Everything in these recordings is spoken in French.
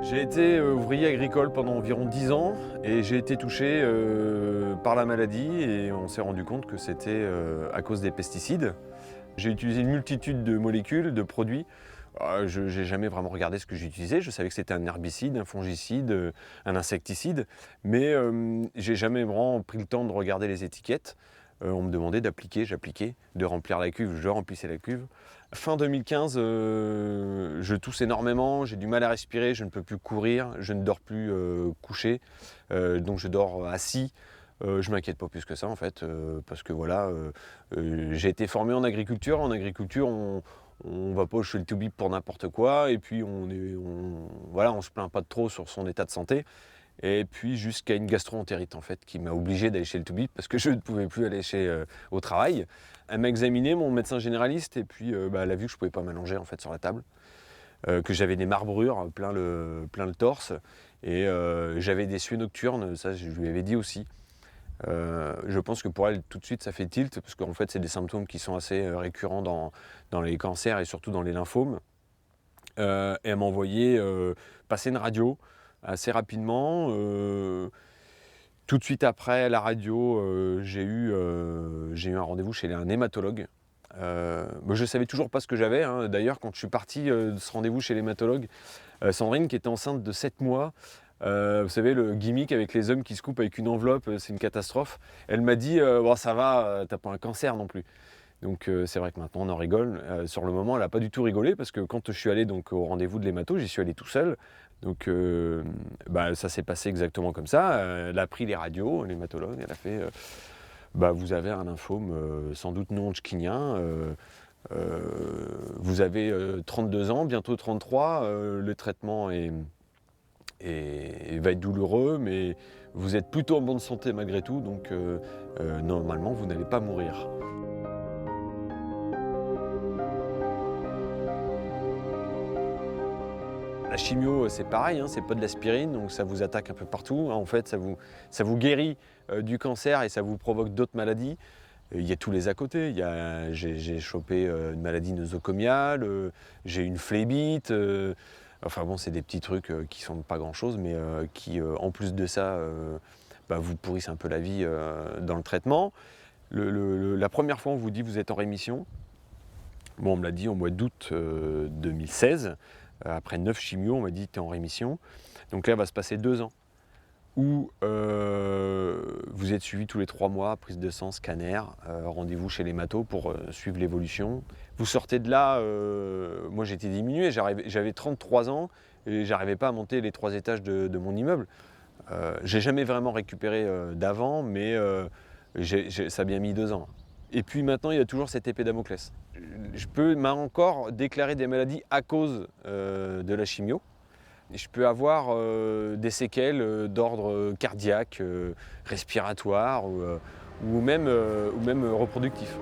J'ai été ouvrier agricole pendant environ 10 ans et j'ai été touché par la maladie et on s'est rendu compte que c'était à cause des pesticides. J'ai utilisé une multitude de molécules, de produits. Je n'ai jamais vraiment regardé ce que j'utilisais. Je savais que c'était un herbicide, un fongicide, un insecticide, mais j'ai jamais vraiment pris le temps de regarder les étiquettes. On me demandait d'appliquer, j'appliquais, de remplir la cuve, je remplissais la cuve. Fin 2015, je tousse énormément, j'ai du mal à respirer, je ne peux plus courir, je ne dors plus couché, donc je dors assis. Je m'inquiète pas plus que ça en fait, parce que voilà, j'ai été formé en agriculture. En agriculture, on va pas chez le toubib pour n'importe quoi, et puis on se plaint pas de trop sur son état de santé. Et puis jusqu'à une gastro-entérite en fait, qui m'a obligé d'aller chez le toubib parce que je ne pouvais plus aller au travail. Elle m'a examiné, mon médecin généraliste, et puis elle a vu que je ne pouvais pas m'allonger en fait sur la table, que j'avais des marbrures plein le torse, et j'avais des sueurs nocturnes, ça je lui avais dit aussi. Je pense que pour elle, tout de suite, ça fait tilt, parce qu'en fait, c'est des symptômes qui sont assez récurrents dans les cancers et surtout dans les lymphomes. Et elle m'a envoyé passer une radio assez rapidement. Tout de suite après la radio, j'ai eu un rendez-vous chez un hématologue. Je ne savais toujours pas ce que j'avais, hein. D'ailleurs, quand je suis parti de ce rendez-vous chez l'hématologue, Sandrine, qui était enceinte de 7 mois, vous savez, le gimmick avec les hommes qui se coupent avec une enveloppe, c'est une catastrophe. Elle m'a dit bon, ça va, t'as pas un cancer non plus. Donc c'est vrai que maintenant on en rigole. Sur le moment, elle n'a pas du tout rigolé, parce que quand je suis allé donc, au rendez-vous de l'hémato, j'y suis allé tout seul. Donc ça s'est passé exactement comme ça. Elle a pris les radios, l'hématologue, elle a fait vous avez un lymphome sans doute non hodgkinien. Vous avez 32 ans, bientôt 33. Le traitement va être douloureux, mais vous êtes plutôt en bonne santé malgré tout, donc normalement vous n'allez pas mourir. La chimio, c'est pareil, hein, c'est pas de l'aspirine, donc ça vous attaque un peu partout. En fait, ça vous guérit du cancer et ça vous provoque d'autres maladies. Il y a tous les à côté. J'ai chopé une maladie nosocomiale, j'ai une phlébite. Enfin bon, c'est des petits trucs qui sont pas grand-chose, mais qui, en plus de ça, vous pourrissent un peu la vie dans le traitement. La première fois, on vous dit vous êtes en rémission. Bon, on me l'a dit au mois d'août 2016. Après 9 chimios, on m'a dit tu es en rémission. Donc là, va se passer 2 ans où vous êtes suivi tous les 3 mois, prise de sang, scanner, rendez-vous chez l'hémato pour suivre l'évolution. Vous sortez de là, moi j'étais diminué, j'avais 33 ans et j'arrivais pas à monter les 3 étages de mon immeuble. J'ai jamais vraiment récupéré d'avant, mais ça a bien mis 2 ans. Et puis maintenant, il y a toujours cette épée Damoclès. Je peux encore déclarer des maladies à cause de la chimio. Je peux avoir des séquelles d'ordre cardiaque, respiratoire ou même reproductif.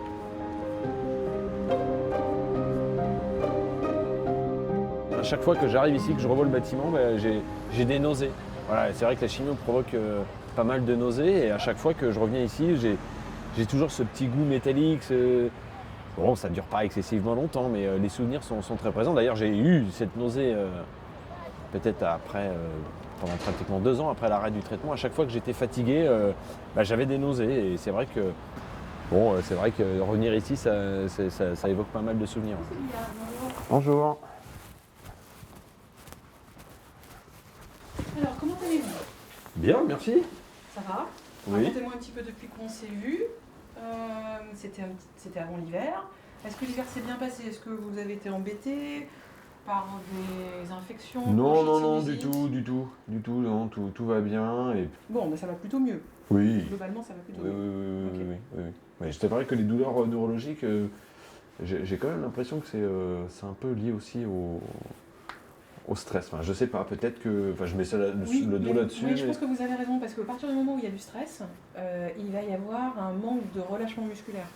À chaque fois que j'arrive ici, que je revois le bâtiment, j'ai des nausées. Voilà, c'est vrai que la chimio provoque pas mal de nausées, et à chaque fois que je reviens ici, j'ai toujours ce petit goût métallique. Bon, ça ne dure pas excessivement longtemps, mais les souvenirs sont très présents. D'ailleurs, j'ai eu cette nausée peut-être pendant pratiquement 2 ans après l'arrêt du traitement. À chaque fois que j'étais fatigué, j'avais des nausées. Et c'est vrai que revenir ici, ça évoque pas mal de souvenirs. Bonjour. Alors, comment allez-vous? Bien, merci. Ça va? Oui. Racontez-moi un petit peu depuis qu'on s'est vu. C'était avant l'hiver. Est-ce que l'hiver s'est bien passé? Est-ce que vous avez été embêté par des infections? Non, du tout, non, tout va bien. Et... Bon, ça va plutôt mieux. Oui. Globalement, ça va plutôt mieux. Oui. Mais c'est vrai que les douleurs neurologiques, j'ai quand même l'impression que c'est un peu lié aussi au stress. Enfin, je sais pas, peut-être que... Enfin, je mets le dos là-dessus. Oui, je pense que vous avez raison, parce qu'à partir du moment où il y a du stress, il va y avoir un manque de relâchement musculaire.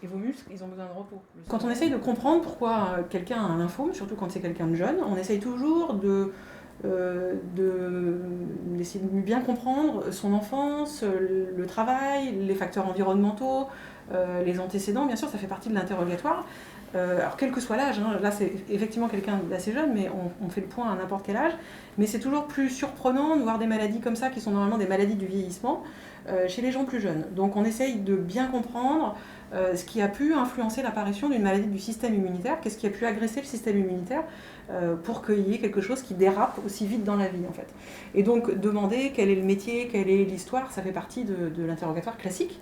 Et vos muscles, ils ont besoin de repos. Quand on essaye de comprendre pourquoi quelqu'un a un lymphome, surtout quand c'est quelqu'un de jeune, on essaye toujours d'essayer de bien comprendre son enfance, le travail, les facteurs environnementaux, les antécédents, bien sûr, ça fait partie de l'interrogatoire. Alors quel que soit l'âge, hein, là c'est effectivement quelqu'un d'assez jeune, mais on fait le point à n'importe quel âge, mais c'est toujours plus surprenant de voir des maladies comme ça, qui sont normalement des maladies du vieillissement, chez les gens plus jeunes. Donc on essaye de bien comprendre ce qui a pu influencer l'apparition d'une maladie du système immunitaire, qu'est-ce qui a pu agresser le système immunitaire pour qu'il y ait quelque chose qui dérape aussi vite dans la vie en fait. Et donc demander quel est le métier, quelle est l'histoire, ça fait partie de l'interrogatoire classique.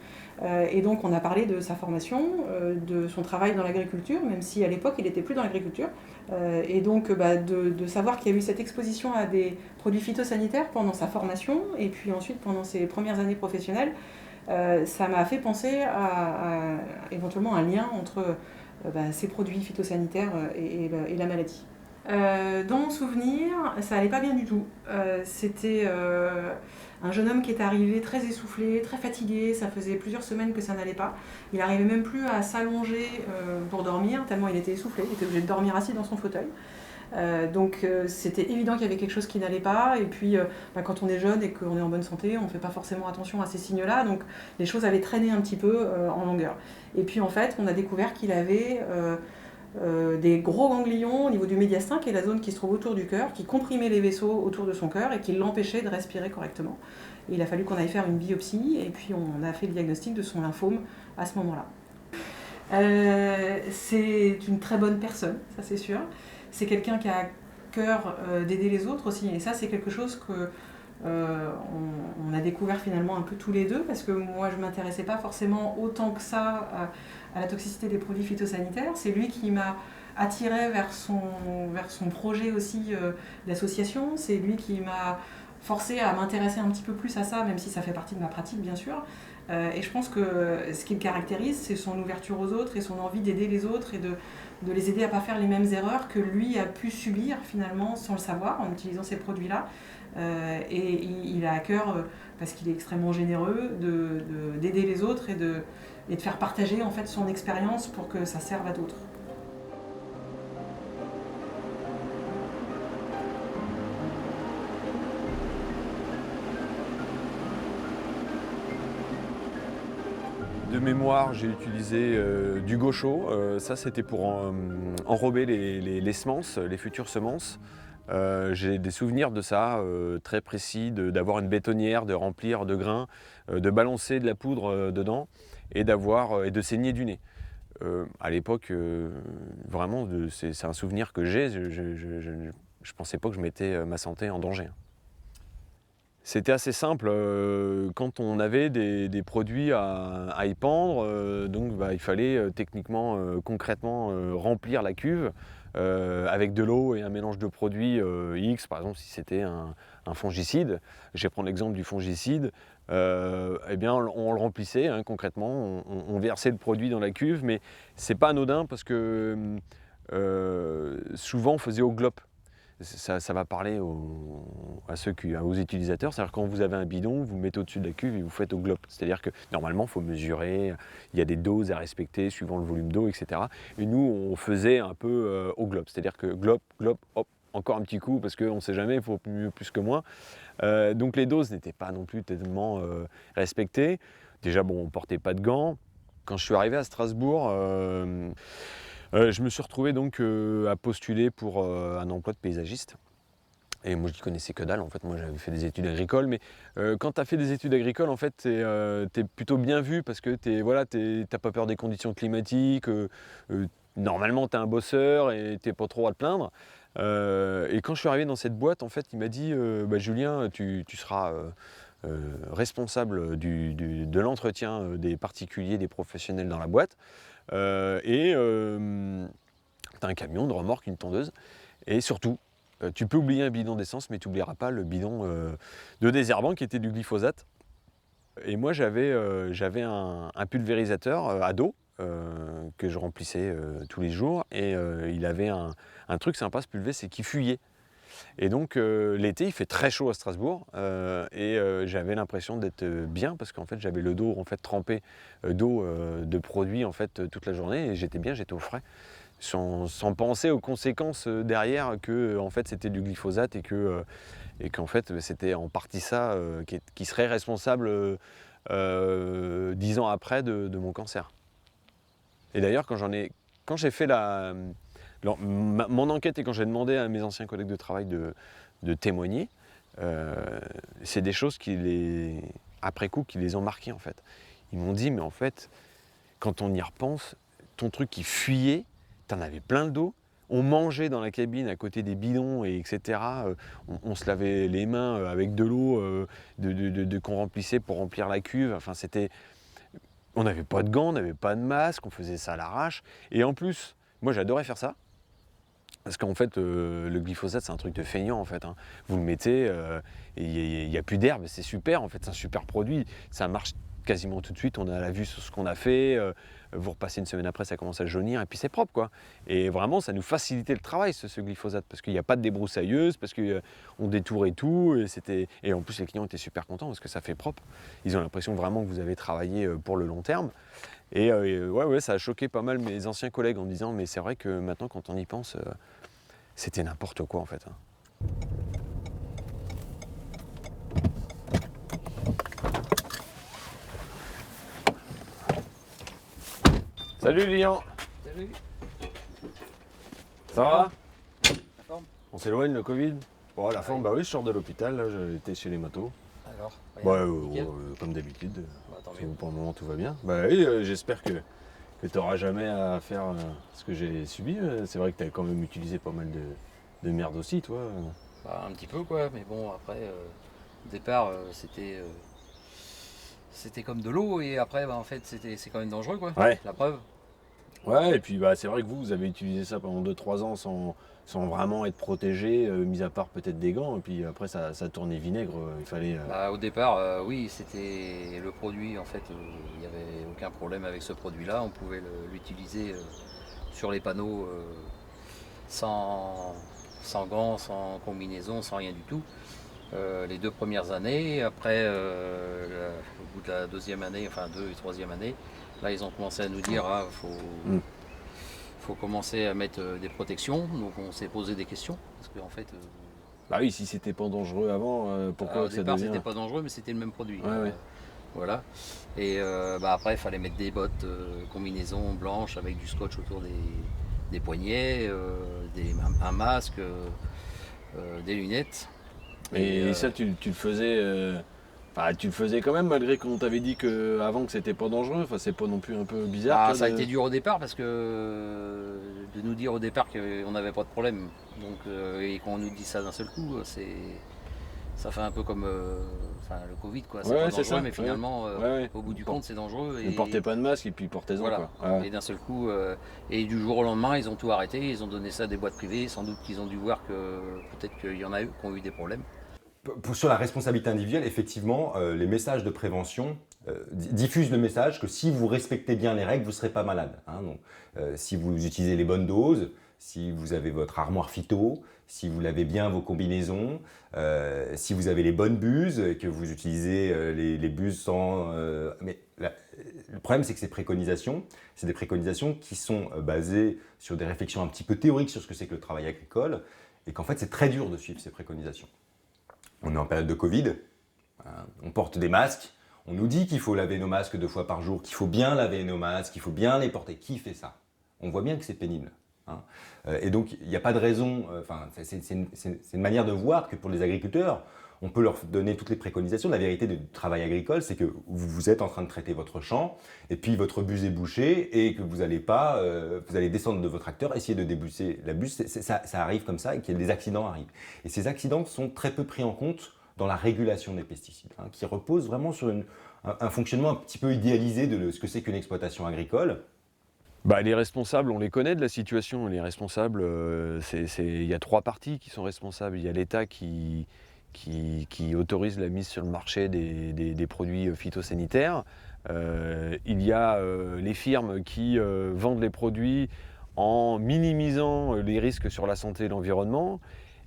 Et donc on a parlé de sa formation, de son travail dans l'agriculture, même si à l'époque il n'était plus dans l'agriculture. Et donc de savoir qu'il y a eu cette exposition à des produits phytosanitaires pendant sa formation et puis ensuite pendant ses premières années professionnelles, ça m'a fait penser à éventuellement un lien entre ces produits phytosanitaires et la maladie. Dans mon souvenir, ça allait pas bien du tout. C'était un jeune homme qui était arrivé très essoufflé, très fatigué, ça faisait plusieurs semaines que ça n'allait pas. Il n'arrivait même plus à s'allonger pour dormir, tellement il était essoufflé, il était obligé de dormir assis dans son fauteuil. Donc c'était évident qu'il y avait quelque chose qui n'allait pas, et puis quand on est jeune et qu'on est en bonne santé, on ne fait pas forcément attention à ces signes-là, donc les choses avaient traîné un petit peu en longueur. Et puis en fait, on a découvert qu'il avait des gros ganglions au niveau du médiastin, qui est la zone qui se trouve autour du cœur, qui comprimait les vaisseaux autour de son cœur et qui l'empêchait de respirer correctement. Et il a fallu qu'on aille faire une biopsie, et puis on a fait le diagnostic de son lymphome à ce moment-là. C'est une très bonne personne, ça c'est sûr. C'est quelqu'un qui a à cœur d'aider les autres aussi, et ça c'est quelque chose que on a découvert finalement un peu tous les deux, parce que moi je ne m'intéressais pas forcément autant que ça à la toxicité des produits phytosanitaires. C'est lui qui m'a attiré vers son projet aussi d'association. C'est lui qui m'a forcé à m'intéresser un petit peu plus à ça, même si ça fait partie de ma pratique bien sûr. Et je pense que ce qui le caractérise, c'est son ouverture aux autres et son envie d'aider les autres et de les aider à ne pas faire les mêmes erreurs que lui a pu subir finalement sans le savoir en utilisant ces produits-là. Et il a à cœur, parce qu'il est extrêmement généreux, d'aider les autres et de faire partager en fait son expérience pour que ça serve à d'autres. De mémoire, j'ai utilisé du gaucho. Ça, c'était pour enrober les semences, les futures semences. J'ai des souvenirs de ça, très précis, d'avoir une bétonnière, de remplir de grains, de balancer de la poudre dedans et de saigner du nez. À l'époque, vraiment, c'est un souvenir que j'ai. Je pensais pas que je mettais ma santé en danger. C'était assez simple, quand on avait des produits à épandre, donc il fallait techniquement, concrètement remplir la cuve avec de l'eau et un mélange de produits X, par exemple si c'était un fongicide. Je vais prendre l'exemple du fongicide, eh bien on le remplissait hein, concrètement, on versait le produit dans la cuve, mais c'est pas anodin parce que souvent on faisait au globe. Ça va parler aux utilisateurs, c'est-à-dire quand vous avez un bidon, vous le mettez au-dessus de la cuve et vous faites au globe. C'est-à-dire que normalement il faut mesurer, il y a des doses à respecter suivant le volume d'eau, etc. Et nous on faisait un peu au globe, c'est-à-dire que globe, hop, encore un petit coup parce qu'on ne sait jamais, il faut mieux plus que moins. Donc les doses n'étaient pas non plus tellement respectées. Déjà bon, on ne portait pas de gants. Quand je suis arrivé à Strasbourg, je me suis retrouvé donc à postuler pour un emploi de paysagiste. Et moi je n'y connaissais que dalle, en fait moi j'avais fait des études agricoles, mais quand tu as fait des études agricoles en fait t'es plutôt bien vu parce que t'as pas peur des conditions climatiques, normalement t'es un bosseur et t'es pas trop à te plaindre. Et quand je suis arrivé dans cette boîte en fait il m'a dit Julien tu seras responsable de l'entretien des particuliers, des professionnels dans la boîte. Et tu as un camion, une remorque, une tondeuse. Et surtout, tu peux oublier un bidon d'essence, mais tu n'oublieras pas le bidon de désherbant qui était du glyphosate. Et moi, j'avais un pulvérisateur à dos que je remplissais tous les jours. Et il avait un truc sympa, ce pulvé, c'est qu'il fuyait. Et donc l'été il fait très chaud à Strasbourg et j'avais l'impression d'être bien parce qu'en fait j'avais le dos en fait trempé d'eau de produits en fait toute la journée et j'étais bien, j'étais au frais sans penser aux conséquences derrière que en fait c'était du glyphosate et qu'en fait c'était en partie ça qui serait responsable 10 ans après de mon cancer. Et d'ailleurs, quand j'ai fait mon enquête et quand j'ai demandé à mes anciens collègues de travail de témoigner, c'est des choses après coup, qui les ont marqués en fait. Ils m'ont dit, mais en fait, quand on y repense, ton truc qui fuyait, t'en avais plein le dos. On mangeait dans la cabine à côté des bidons, etc. On se lavait les mains avec de l'eau qu'on remplissait pour remplir la cuve. Enfin, on n'avait pas de gants, on n'avait pas de masque, on faisait ça à l'arrache. Et en plus, moi j'adorais faire ça. Parce qu'en fait, le glyphosate, c'est un truc de feignant en fait. Hein. Vous le mettez, et il n'y a plus d'herbe, c'est super en fait, c'est un super produit. Ça marche quasiment tout de suite, on a la vue sur ce qu'on a fait. Vous repassez une semaine après, ça commence à jaunir et puis c'est propre quoi. Et vraiment, ça nous facilitait le travail ce glyphosate parce qu'il n'y a pas de débroussailleuse, parce qu'on détourait tout. Et en plus, les clients étaient super contents parce que ça fait propre. Ils ont l'impression vraiment que vous avez travaillé pour le long terme. Et ouais, ça a choqué pas mal mes anciens collègues en me disant mais c'est vrai que maintenant quand on y pense, c'était n'importe quoi en fait. Hein. Salut Lilian. Salut. Ça va? La forme? On s'éloigne le Covid? Bon, la forme, bah oui, je sors de l'hôpital, là, j'étais chez les matos. Alors? Comme d'habitude. Bah, tant mieux. Pour le moment, tout va bien. Bah oui, j'espère que tu n'auras jamais à faire ce que j'ai subi. C'est vrai que tu as quand même utilisé pas mal de merde aussi, toi. Bah, un petit peu quoi, mais bon après au départ c'était comme de l'eau et après bah, en fait c'est quand même dangereux quoi. Ouais. La preuve. Ouais, et puis bah, c'est vrai que vous avez utilisé ça pendant 2-3 ans sans vraiment être protégé, mis à part peut-être des gants, et puis après ça tournait vinaigre, il fallait... Bah, au départ oui c'était le produit en fait, il n'y avait aucun problème avec ce produit là, on pouvait l'utiliser sur les panneaux sans gants, sans combinaison, sans rien du tout. Les 2 premières années, après au bout de la 2e année, enfin 2 et 3e année, là ils ont commencé à nous dire faut commencer à mettre des protections, donc on s'est posé des questions, parce qu'en fait... Bah oui, si c'était pas dangereux avant, pourquoi au ça départ devient... c'était pas dangereux mais c'était le même produit. Ouais. Voilà. Et bah, après il fallait mettre des bottes combinaison blanches avec du scotch autour des poignets, un masque, des lunettes. Et ça, tu le faisais... tu le faisais quand même, malgré qu'on t'avait dit avant que c'était pas dangereux. Enfin, c'est pas non plus un peu bizarre. Ah, ça a été dur au départ parce que de nous dire au départ qu'on n'avait pas de problème. Donc, et qu'on nous dit ça d'un seul coup, ça fait un peu comme le Covid quoi. C'est pas dangereux, ça. Mais finalement, au bout du compte, c'est dangereux. Ne portez pas de masque et puis portez-en. Voilà. Quoi. Ouais. Et d'un seul coup, et du jour au lendemain, ils ont tout arrêté. Ils ont donné ça à des boîtes privées. Sans doute qu'ils ont dû voir que peut-être qu'il y en a eu qui ont eu des problèmes. Sur la responsabilité individuelle, effectivement, les messages de prévention diffusent le message que si vous respectez bien les règles, vous ne serez pas malade. Hein. Donc, si vous utilisez les bonnes doses, si vous avez votre armoire phyto, si vous lavez bien vos combinaisons, si vous avez les bonnes buses et que vous utilisez les buses sans... le problème, c'est que ces préconisations, c'est des préconisations qui sont basées sur des réflexions un petit peu théoriques sur ce que c'est que le travail agricole et qu'en fait, c'est très dur de suivre ces préconisations. On est en période de Covid, on porte des masques, on nous dit qu'il faut laver nos masques 2 fois par jour, qu'il faut bien laver nos masques, qu'il faut bien les porter. Qui fait ça? On voit bien que c'est pénible. Hein. Et donc, il n'y a pas de raison, c'est une manière de voir que pour les agriculteurs, on peut leur donner toutes les préconisations. La vérité du travail agricole, c'est que vous êtes en train de traiter votre champ, et puis votre buse est bouchée, et que vous allez descendre de votre tracteur, essayer de débusser la buse. Ça arrive comme ça, et que des accidents arrivent. Et ces accidents sont très peu pris en compte dans la régulation des pesticides, hein, qui repose vraiment sur un fonctionnement un petit peu idéalisé de ce que c'est qu'une exploitation agricole. Bah, les responsables, on les connaît de la situation. Les responsables, il y a 3 parties qui sont responsables. Il y a l'État qui autorise la mise sur le marché des produits phytosanitaires. Il y a les firmes qui vendent les produits en minimisant les risques sur la santé et l'environnement.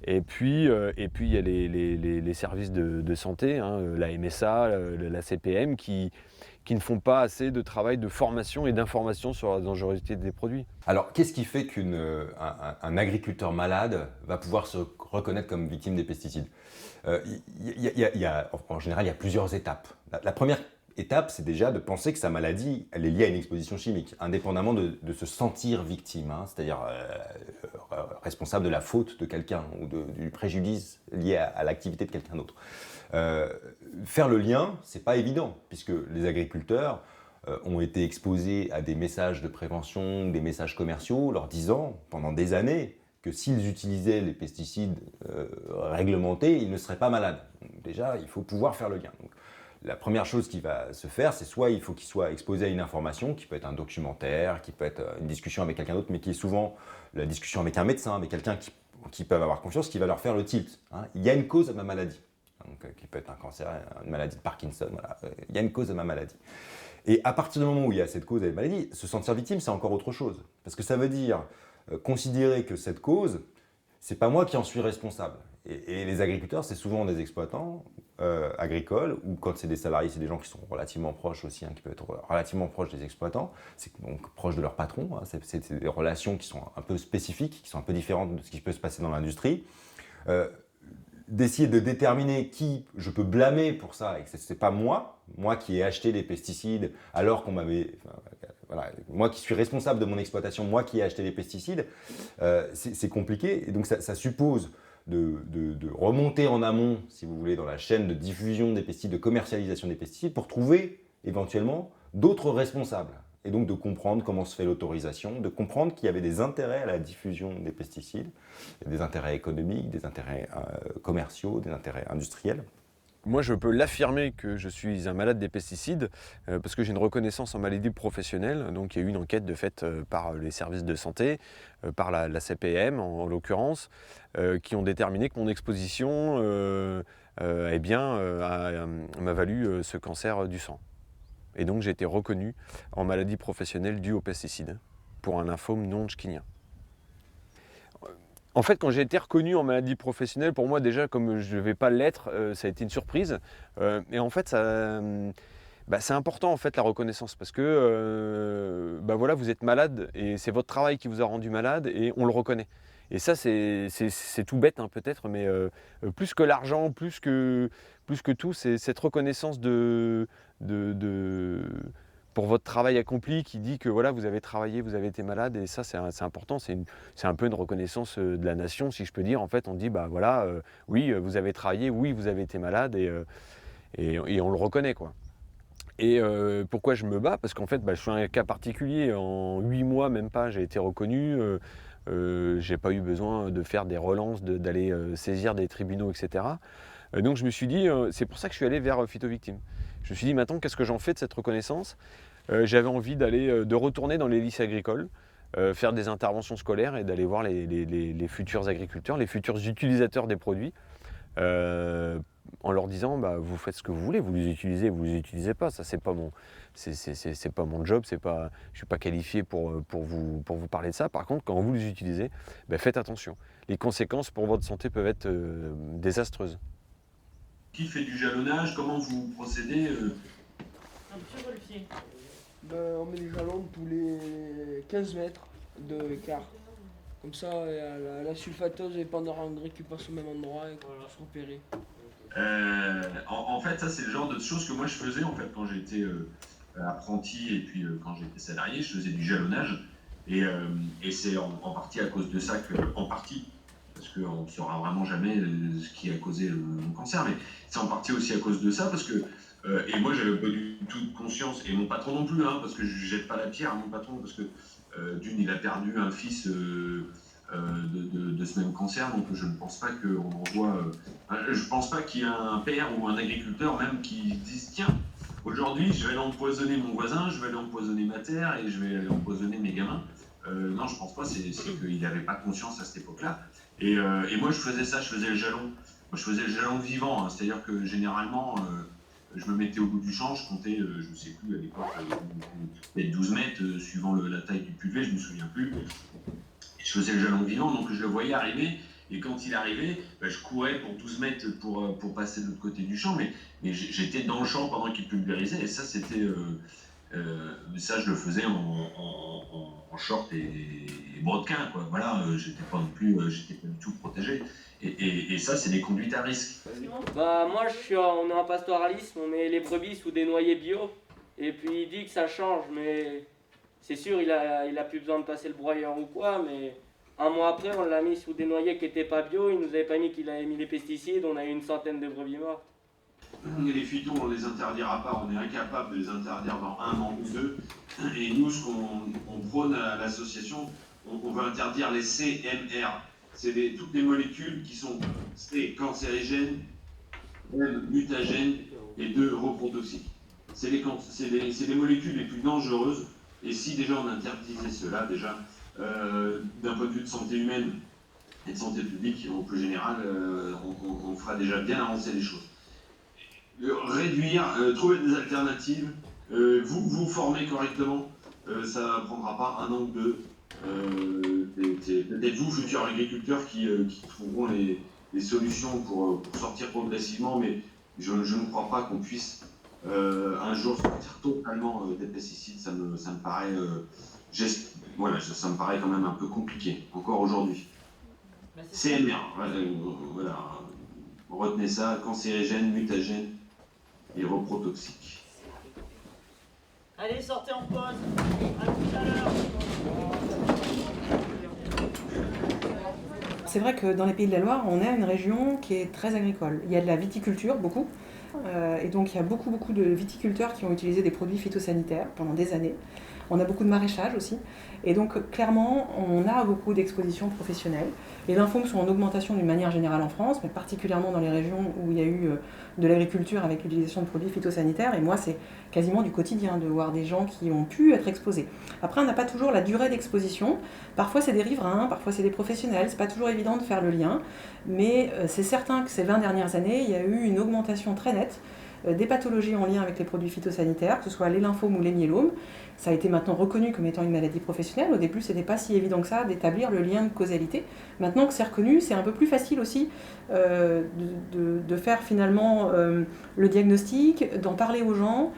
Et puis il y a les services de santé, hein, la MSA, la CPM, qui ne font pas assez de travail de formation et d'information sur la dangerosité des produits. Alors, qu'est-ce qui fait qu'un agriculteur malade va pouvoir se reconnaître comme victime des pesticides? En général, il y a plusieurs étapes. La première étape, c'est déjà de penser que sa maladie, elle est liée à une exposition chimique, indépendamment de se sentir victime, hein, c'est-à-dire responsable de la faute de quelqu'un ou du préjudice lié à l'activité de quelqu'un d'autre. Faire le lien, c'est pas évident, puisque les agriculteurs ont été exposés à des messages de prévention, des messages commerciaux, leur disant pendant des années que s'ils utilisaient les pesticides réglementés, ils ne seraient pas malades. Donc déjà, il faut pouvoir faire le lien. Donc, la première chose qui va se faire, c'est soit il faut qu'ils soient exposés à une information, qui peut être un documentaire, qui peut être une discussion avec quelqu'un d'autre, mais qui est souvent la discussion avec un médecin, avec quelqu'un qui peuvent avoir confiance, qui va leur faire le tilt. Hein. Il y a une cause à ma maladie, donc, qui peut être un cancer, une maladie de Parkinson, voilà. Il y a une cause à ma maladie. Et à partir du moment où il y a cette cause à la maladie, se sentir victime, c'est encore autre chose. Parce que ça veut dire considérer que cette cause, c'est pas moi qui en suis responsable. Et les agriculteurs, c'est souvent des exploitants agricoles, ou quand c'est des salariés, c'est des gens qui sont relativement proches aussi, hein, qui peuvent être relativement proches des exploitants, c'est donc proches de leur patron, hein, c'est des relations qui sont un peu spécifiques, qui sont un peu différentes de ce qui peut se passer dans l'industrie. D'essayer de déterminer qui je peux blâmer pour ça, et que ce n'est pas moi qui ai acheté des pesticides alors qu'on m'avait... Voilà, moi qui suis responsable de mon exploitation, moi qui ai acheté les pesticides, c'est compliqué. Et donc ça suppose de remonter en amont, si vous voulez, dans la chaîne de diffusion des pesticides, de commercialisation des pesticides, pour trouver éventuellement d'autres responsables. Et donc de comprendre comment se fait l'autorisation, de comprendre qu'il y avait des intérêts à la diffusion des pesticides, des intérêts économiques, des intérêts commerciaux, des intérêts industriels. Moi, je peux l'affirmer que je suis un malade des pesticides parce que j'ai une reconnaissance en maladie professionnelle. Donc, il y a eu une enquête faite par les services de santé, par la CPM en l'occurrence, qui ont déterminé que mon exposition m'a valu ce cancer du sang. Et donc, j'ai été reconnu en maladie professionnelle due aux pesticides pour un lymphome non-hodgkinien. En fait, quand j'ai été reconnu en maladie professionnelle, pour moi déjà, comme je ne vais pas l'être, ça a été une surprise. Et en fait, c'est important en fait la reconnaissance parce que voilà, vous êtes malade et c'est votre travail qui vous a rendu malade et on le reconnaît. Et ça, c'est tout bête hein, peut-être, mais plus que l'argent, plus que tout, c'est cette reconnaissance pour votre travail accompli qui dit que voilà, vous avez travaillé, vous avez été malade, et ça c'est important, c'est un peu une reconnaissance de la nation, si je peux dire. En fait, on dit bah voilà, oui, vous avez travaillé, oui, vous avez été malade, et on le reconnaît quoi. Et pourquoi je me bats? Parce qu'en fait, je suis un cas particulier. En 8 mois, même pas, j'ai été reconnu. J'ai pas eu besoin de faire des relances, d'aller saisir des tribunaux, etc. Donc je me suis dit, c'est pour ça que je suis allé vers Phytovictime. Je me suis dit, maintenant, qu'est-ce que j'en fais de cette reconnaissance? J'avais envie de retourner dans les lycées agricoles, faire des interventions scolaires et d'aller voir les futurs agriculteurs, les futurs utilisateurs des produits, en leur disant, vous faites ce que vous voulez, vous les utilisez, vous les utilisez pas, ça c'est pas mon job, je suis pas qualifié pour vous parler de ça. Par contre, quand vous les utilisez, faites attention. Les conséquences pour votre santé peuvent être désastreuses. Qui fait du jalonnage? Comment vous procédez On met des jalons tous les 15 mètres de l'écart. Comme ça, la sulfateuse et le pendant engrais qui passe au même endroit et qu'on va se repérer. En fait, ça c'est le genre de choses que moi je faisais en fait quand j'étais apprenti et puis quand j'étais salarié, je faisais du jalonnage et c'est en partie à cause de ça parce qu'on ne saura vraiment jamais ce qui a causé mon cancer, mais c'est en partie aussi à cause de ça parce que et moi j'avais pas du tout de conscience, et mon patron non plus, hein, parce que je ne jette pas la pierre à mon patron, parce que d'une il a perdu un fils de ce même cancer, donc je ne pense pas qu'on envoie. Je pense pas qu'il y ait un père ou un agriculteur même qui dise tiens, aujourd'hui je vais aller empoisonner mon voisin, je vais aller empoisonner ma terre et je vais aller empoisonner mes gamins. Non, je pense pas, c'est qu'il n'avait pas conscience à cette époque-là. Et moi je faisais ça, je faisais le jalon. Moi je faisais le jalon vivant, hein, c'est-à-dire que généralement je me mettais au bout du champ, je comptais, je ne sais plus à l'époque, peut-être 12 mètres suivant la taille du pulvé, je ne me souviens plus. Je faisais le jalon vivant, donc je le voyais arriver, et quand il arrivait, je courais pour 12 mètres pour passer de l'autre côté du champ, mais j'étais dans le champ pendant qu'il pulvérisait, et ça c'était, ça je le faisais en short et brodequin, quoi. Voilà, j'étais pas du tout protégé, et ça c'est des conduites à risque. Bah moi on est en pastoralisme, on met les brebis sous des noyers bio. Et puis il dit que ça change, mais c'est sûr il a plus besoin de passer le broyeur ou quoi, mais un mois après on l'a mis sous des noyers qui n'étaient pas bio, il nous avait pas mis qu'il avait mis les pesticides, on a eu une centaine de brebis mortes. Les phytos, on ne les interdira pas, on est incapable de les interdire dans 1 an ou 2. Et nous, ce qu'on prône à l'association, on veut interdire les CMR. C'est toutes les molécules qui sont C, cancérigènes, M, mutagènes et 2, reprotoxiques. C'est les molécules les plus dangereuses. Et si déjà on interdisait cela, déjà, d'un point de vue de santé humaine et de santé publique, en plus général, on fera déjà bien avancer les choses. Réduire, trouver des alternatives, vous former correctement, ça ne prendra pas 1 an ou 2. Peut-être vous, futurs agriculteurs, qui trouveront les solutions pour sortir progressivement, mais je ne crois pas qu'on puisse un jour sortir totalement des pesticides. Ça me paraît, ça me paraît quand même un peu compliqué, encore aujourd'hui. CMR, voilà, retenez ça, cancérigène, mutagène et reprotoxique. Allez, sortez en pause. À tout à l'heure. C'est vrai que dans les Pays de la Loire, on est une région qui est très agricole. Il y a de la viticulture, beaucoup. Et donc il y a beaucoup de viticulteurs qui ont utilisé des produits phytosanitaires pendant des années. On a beaucoup de maraîchage aussi. Et donc clairement, on a beaucoup d'expositions professionnelles. Les lymphomes sont en augmentation d'une manière générale en France, mais particulièrement dans les régions où il y a eu de l'agriculture avec l'utilisation de produits phytosanitaires. Et moi, c'est quasiment du quotidien de voir des gens qui ont pu être exposés. Après, on n'a pas toujours la durée d'exposition. Parfois, c'est des riverains, parfois, c'est des professionnels. C'est pas toujours évident de faire le lien. Mais c'est certain que ces 20 dernières années, il y a eu une augmentation très nette des pathologies en lien avec les produits phytosanitaires, que ce soit les lymphomes ou les myélomes. Ça a été maintenant reconnu comme étant une maladie professionnelle. Au début, ce n'était pas si évident que ça d'établir le lien de causalité. Maintenant que c'est reconnu, c'est un peu plus facile aussi de faire finalement le diagnostic, d'en parler aux gens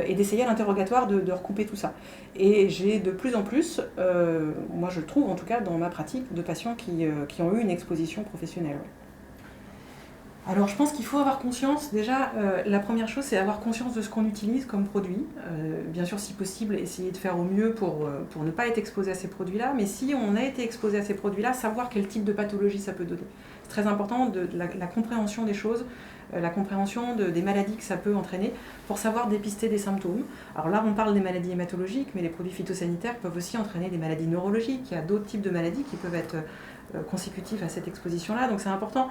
et d'essayer à l'interrogatoire de recouper tout ça. Et j'ai de plus en plus, moi je trouve en tout cas dans ma pratique, de patients qui ont eu une exposition professionnelle. Alors je pense qu'il faut avoir conscience, déjà la première chose c'est avoir conscience de ce qu'on utilise comme produit. Bien sûr si possible essayer de faire au mieux pour ne pas être exposé à ces produits-là, mais si on a été exposé à ces produits-là, savoir quel type de pathologie ça peut donner. C'est très important de la compréhension des choses, la compréhension des maladies que ça peut entraîner pour savoir dépister des symptômes. Alors là on parle des maladies hématologiques, mais les produits phytosanitaires peuvent aussi entraîner des maladies neurologiques. Il y a d'autres types de maladies qui peuvent être consécutives à cette exposition-là, donc c'est important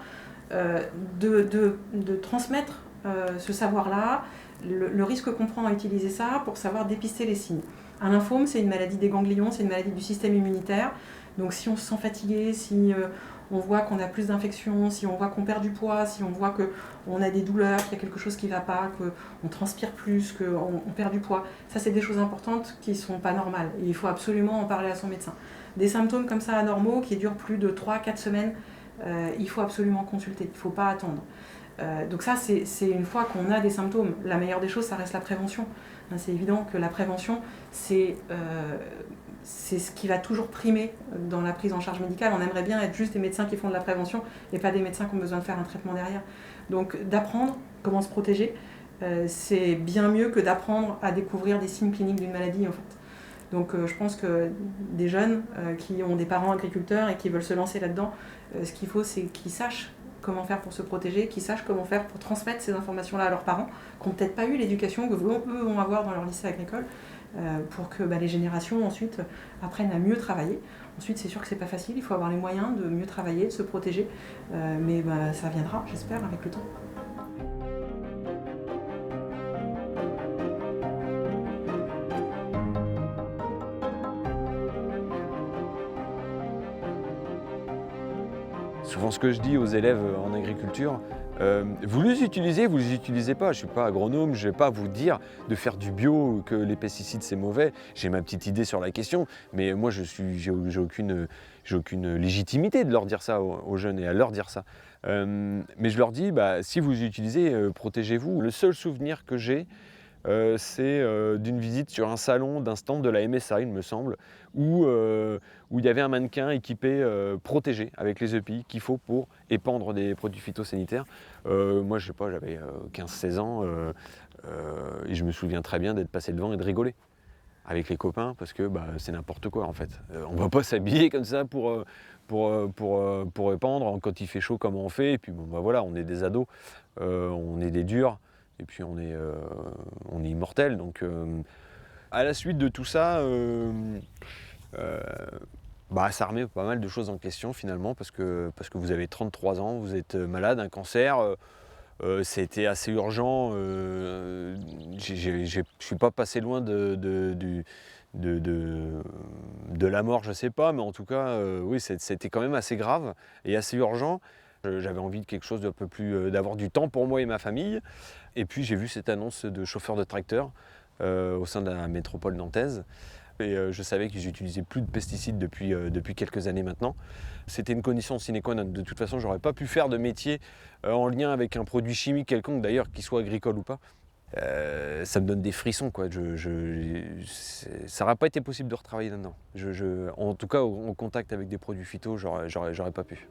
de transmettre ce savoir-là, le risque qu'on prend à utiliser ça pour savoir dépister les signes. Un lymphome, c'est une maladie des ganglions, c'est une maladie du système immunitaire. Donc si on se sent fatigué, si on voit qu'on a plus d'infections, si on voit qu'on perd du poids, si on voit qu'on a des douleurs, qu'il y a quelque chose qui ne va pas, qu'on transpire plus, qu'on perd du poids, ça c'est des choses importantes qui ne sont pas normales. Et il faut absolument en parler à son médecin. Des symptômes comme ça anormaux qui durent plus de 3-4 semaines, il faut absolument consulter, il ne faut pas attendre. Donc ça, c'est une fois qu'on a des symptômes. La meilleure des choses, ça reste la prévention. C'est évident que la prévention, c'est ce qui va toujours primer dans la prise en charge médicale. On aimerait bien être juste des médecins qui font de la prévention et pas des médecins qui ont besoin de faire un traitement derrière. Donc d'apprendre comment se protéger, c'est bien mieux que d'apprendre à découvrir des signes cliniques d'une maladie en fait. Donc je pense que des jeunes qui ont des parents agriculteurs et qui veulent se lancer là-dedans, ce qu'il faut c'est qu'ils sachent comment faire pour se protéger, qu'ils sachent comment faire pour transmettre ces informations-là à leurs parents, qui n'ont peut-être pas eu l'éducation que eux vont avoir dans leur lycée agricole, pour que les générations ensuite apprennent à mieux travailler. Ensuite c'est sûr que c'est pas facile, il faut avoir les moyens de mieux travailler, de se protéger, mais ça viendra, j'espère, avec le temps. Souvent ce que je dis aux élèves en agriculture, vous les utilisez pas. Je ne suis pas agronome, je ne vais pas vous dire de faire du bio, que les pesticides c'est mauvais. J'ai ma petite idée sur la question, mais moi j'ai aucune légitimité de leur dire ça aux jeunes et à leur dire ça. Mais je leur dis, si vous utilisez, protégez-vous. Le seul souvenir que j'ai c'est d'une visite sur un salon d'un stand de la MSA, il me semble, où il y avait un mannequin équipé, protégé, avec les EPI qu'il faut pour épandre des produits phytosanitaires. Moi, je sais pas, j'avais 15-16 ans, et je me souviens très bien d'être passé devant et de rigoler avec les copains, parce que c'est n'importe quoi en fait. On va pas s'habiller comme ça pour épandre quand il fait chaud comme on fait, et puis voilà, on est des ados, on est des durs, et puis on est immortels. Donc à la suite de tout ça, ça remet pas mal de choses en question finalement, parce que vous avez 33 ans, vous êtes malade, un cancer, c'était assez urgent, je suis pas passé loin de la mort, je sais pas, mais en tout cas, oui, c'était quand même assez grave et assez urgent. J'avais envie de quelque chose d'un peu plus, d'avoir du temps pour moi et ma famille. Et puis j'ai vu cette annonce de chauffeur de tracteur au sein de la métropole nantaise. Et je savais que j'utilisais plus de pesticides depuis quelques années maintenant. C'était une condition sine qua non. De toute façon, j'aurais pas pu faire de métier en lien avec un produit chimique quelconque, d'ailleurs, qu'il soit agricole ou pas. Ça me donne des frissons, quoi. Ça n'aurait pas été possible de retravailler là-dedans. En tout cas, en contact avec des produits phyto, j'aurais pas pu.